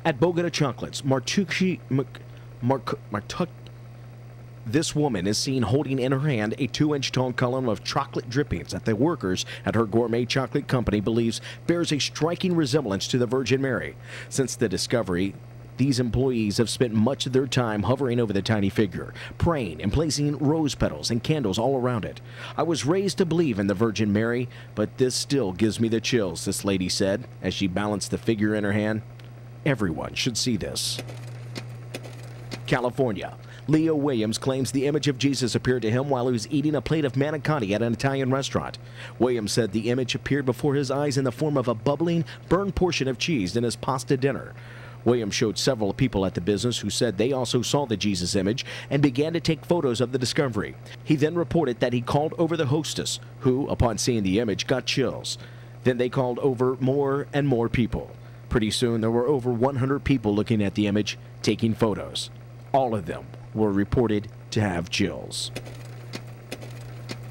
At Bogota Chocolates, this woman is seen holding in her hand a 2-inch tall column of chocolate drippings that the workers at her gourmet chocolate company believes bears a striking resemblance to the Virgin Mary. Since the discovery, these employees have spent much of their time hovering over the tiny figure, praying and placing rose petals and candles all around it. I was raised to believe in the Virgin Mary, but this still gives me the chills, this lady said as she balanced the figure in her hand. Everyone should see this. California. Leo Williams claims the image of Jesus appeared to him while he was eating a plate of manicotti at an Italian restaurant. Williams said the image appeared before his eyes in the form of a bubbling, burned portion of cheese in his pasta dinner. Williams showed several people at the business who said they also saw the Jesus image and began to take photos of the discovery. He then reported that he called over the hostess, who, upon seeing the image, got chills. Then they called over more and more people. Pretty soon, there were over 100 people looking at the image, taking photos. All of them were reported to have chills.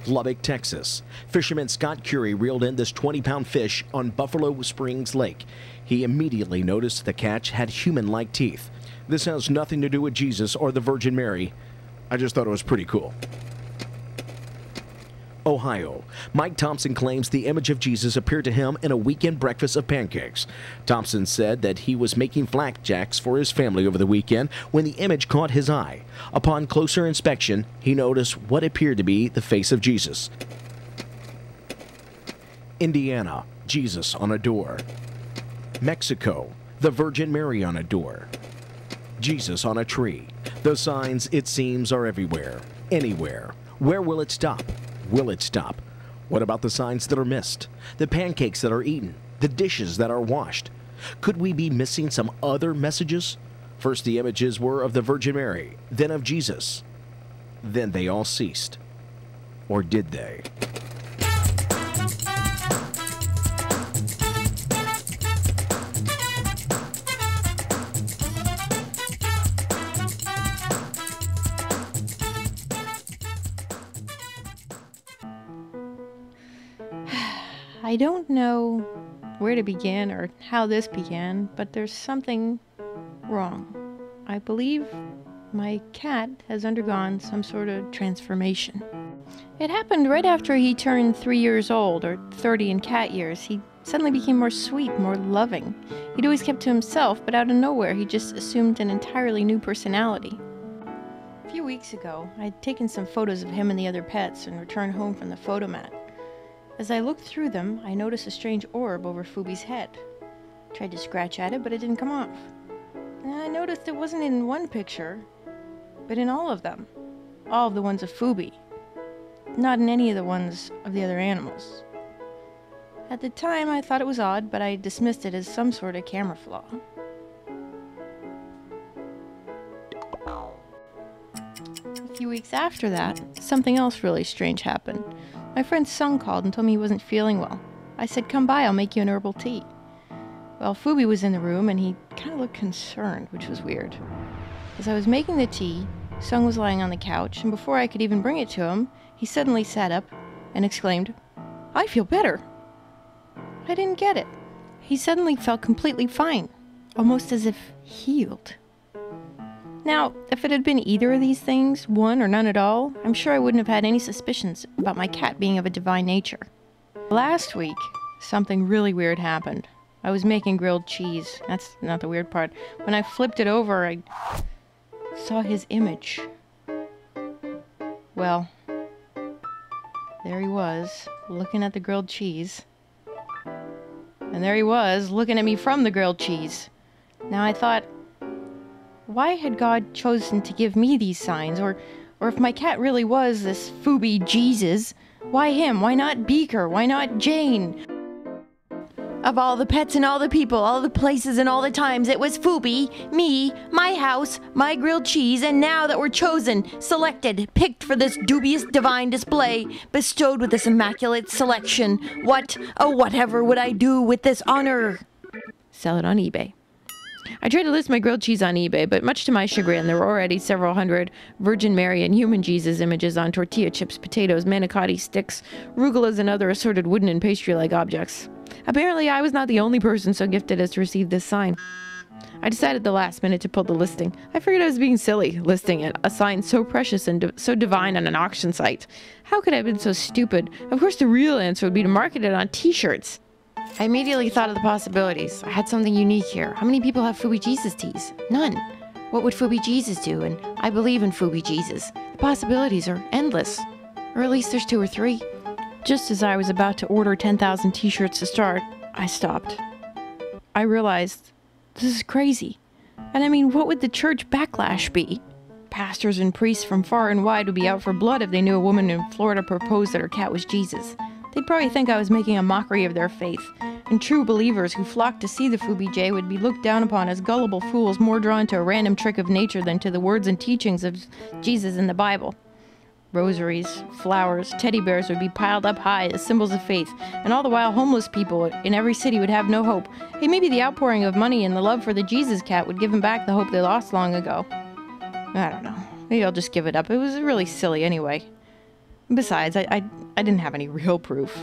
Lubbock, Texas. Fisherman Scott Curie reeled in this 20-pound fish on Buffalo Springs Lake. He immediately noticed the catch had human-like teeth. This has nothing to do with Jesus or the Virgin Mary. I just thought it was pretty cool. Ohio. Mike Thompson claims the image of Jesus appeared to him in a weekend breakfast of pancakes. Thompson said that he was making flapjacks for his family over the weekend when the image caught his eye. Upon closer inspection, he noticed what appeared to be the face of Jesus. Indiana. Jesus on a door. Mexico. The Virgin Mary on a door. Jesus on a tree. The signs, it seems, are everywhere. Anywhere. Where will it stop? Will it stop? What about the signs that are missed? The pancakes that are eaten? The dishes that are washed? Could we be missing some other messages? First the images were of the Virgin Mary, then of Jesus. Then they all ceased. Or did they? I don't know where to begin or how this began, but there's something wrong. I believe my cat has undergone some sort of transformation. It happened right after he turned 3 years old, or 30 in cat years. He suddenly became more sweet, more loving. He'd always kept to himself, but out of nowhere he just assumed an entirely new personality. A few weeks ago, I'd taken some photos of him and the other pets and returned home from the photomat. As I looked through them, I noticed a strange orb over Foobie's head. I tried to scratch at it, but it didn't come off. And I noticed it wasn't in one picture, but in all of them. All of the ones of Foobie. Not in any of the ones of the other animals. At the time, I thought it was odd, but I dismissed it as some sort of camera flaw. A few weeks after that, something else really strange happened. My friend's son called and told me he wasn't feeling well. I said, "Come by, I'll make you an herbal tea." Well, Foobie was in the room and he kind of looked concerned, which was weird. As I was making the tea, Sung was lying on the couch, and before I could even bring it to him, he suddenly sat up and exclaimed, "I feel better." I didn't get it. He suddenly felt completely fine, almost as if healed. Now, if it had been either of these things, one or none at all, I'm sure I wouldn't have had any suspicions about my cat being of a divine nature. Last week, something really weird happened. I was making grilled cheese. That's not the weird part. When I flipped it over, I saw his image. Well, there he was, looking at the grilled cheese. And there he was, looking at me from the grilled cheese. Now I thought, why had God chosen to give me these signs? Or if my cat really was this Foobie Jesus, why him? Why not Beaker? Why not Jane? Of all the pets and all the people, all the places and all the times, it was Foobie, me, my house, my grilled cheese, and now that we're chosen, selected, picked for this dubious divine display, bestowed with this immaculate selection, what, oh whatever would I do with this honor? Sell it on eBay. I tried to list my grilled cheese on eBay, but much to my chagrin, there were already several hundred Virgin Mary and human Jesus images on tortilla chips, potatoes, manicotti sticks, rugulas, and other assorted wooden and pastry-like objects. Apparently, I was not the only person so gifted as to receive this sign. I decided at the last minute to pull the listing. I figured I was being silly, listing it, a sign so precious and so divine on an auction site. How could I have been so stupid? Of course the real answer would be to market it on t-shirts. I immediately thought of the possibilities. I had something unique here. How many people have Foobie Jesus tees? None. What would Foobie Jesus do? And I believe in Foobie Jesus. The possibilities are endless. Or at least there's 2 or 3. Just as I was about to order 10,000 t-shirts to start, I stopped. I realized, this is crazy. And I mean, what would the church backlash be? Pastors and priests from far and wide would be out for blood if they knew a woman in Florida proposed that her cat was Jesus. They'd probably think I was making a mockery of their faith, and true believers who flocked to see the Foobie J would be looked down upon as gullible fools more drawn to a random trick of nature than to the words and teachings of Jesus in the Bible. Rosaries, flowers, teddy bears would be piled up high as symbols of faith, and all the while homeless people in every city would have no hope. Hey, maybe the outpouring of money and the love for the Jesus cat would give them back the hope they lost long ago. I don't know. Maybe I'll just give it up. It was really silly anyway. Besides, I didn't have any real proof.